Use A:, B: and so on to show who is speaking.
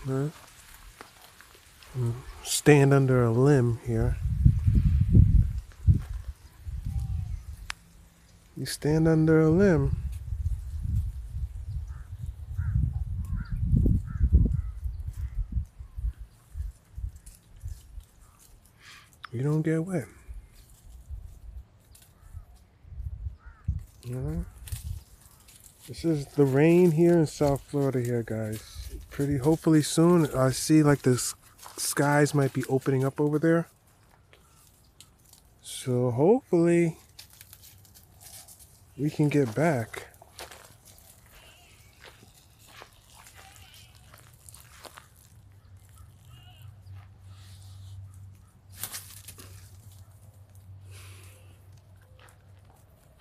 A: Right? Stand under a limb here. You stand under a limb. You don't get wet. Alright. This is the rain here in South Florida here, guys. Pretty hopefully soon. I see like the skies might be opening up over there. So hopefully we can get back.